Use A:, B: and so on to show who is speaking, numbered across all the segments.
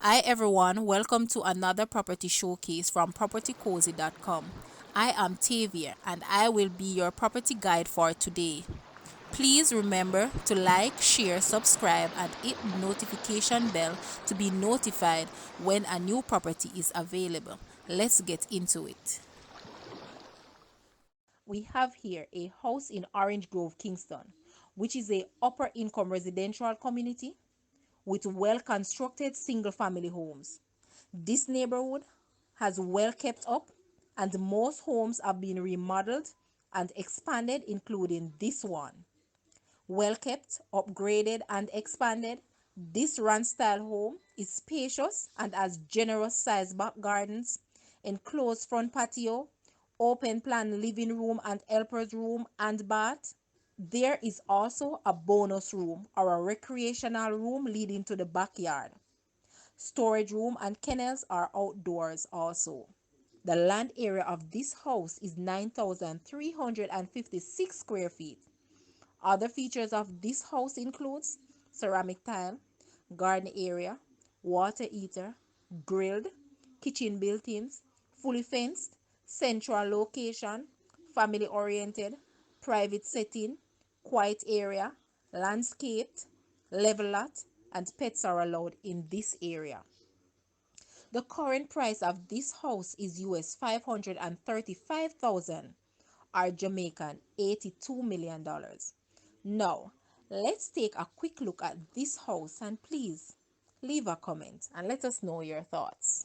A: Hi everyone, welcome to another property showcase from PropertyCozy.com. I am Tavia and I will be your property guide for today. Please remember to like, share, subscribe and hit the notification bell to be notified when a new property is available. Let's get into it. We have here a house in Orange Grove, Kingston, which is a upper income residential community with well constructed single family homes. This neighborhood has well kept up and most homes have been remodeled and expanded, including this one. Well kept, upgraded, and expanded, this ranch style home is spacious and has generous sized back gardens, enclosed front patio, open plan living room and helper's room and bath. There is also a bonus room or a recreational room leading to the backyard. Storage room and kennels are outdoors also. The land area of this house is 9,356 square feet. Other features of this house includes ceramic tile, garden area, water heater, grilled, kitchen built-ins, fully fenced, central location, family oriented, private setting, quiet area, landscaped, level lot, and pets are allowed in this area. The current price of this house is US 535,000 or Jamaican $82 million. Now, let's take a quick look at this house and please leave a comment and let us know your thoughts.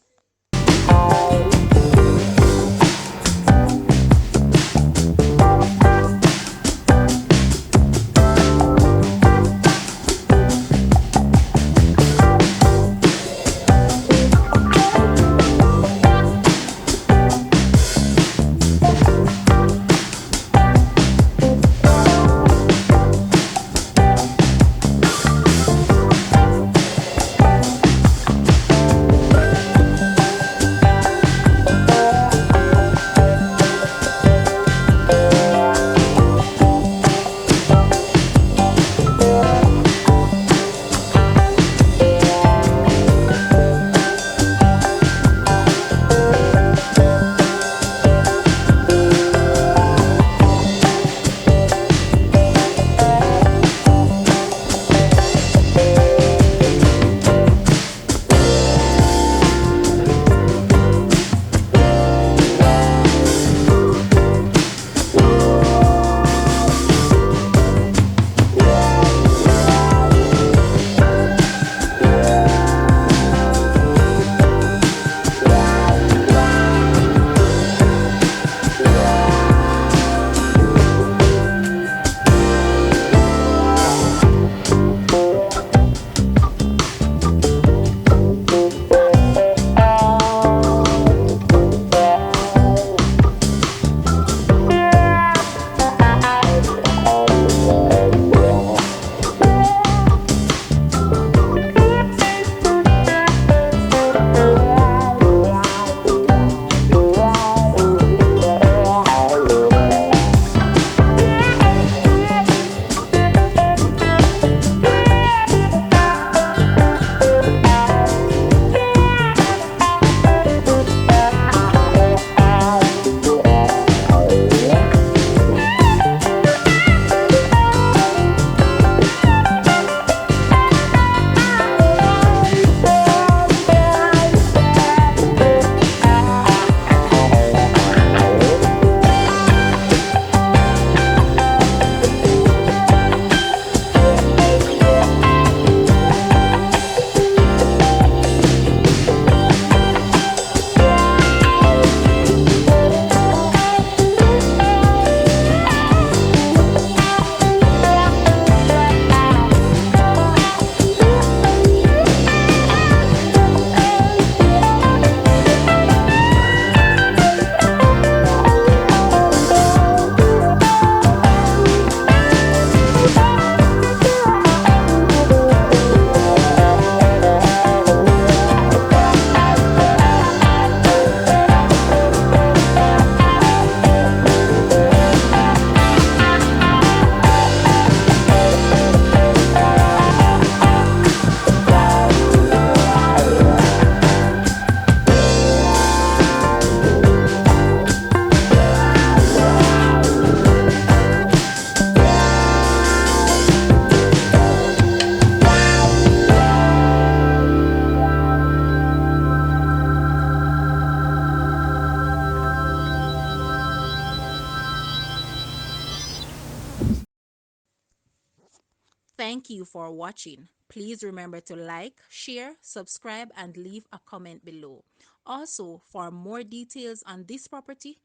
A: Thank you for watching. Please remember to like, share, subscribe, and leave a comment below. Also, for more details on this property,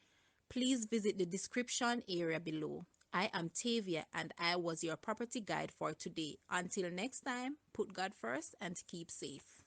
A: please visit the description area below. I am Tavia and I was your property guide for today. Until next time, put God first and keep safe.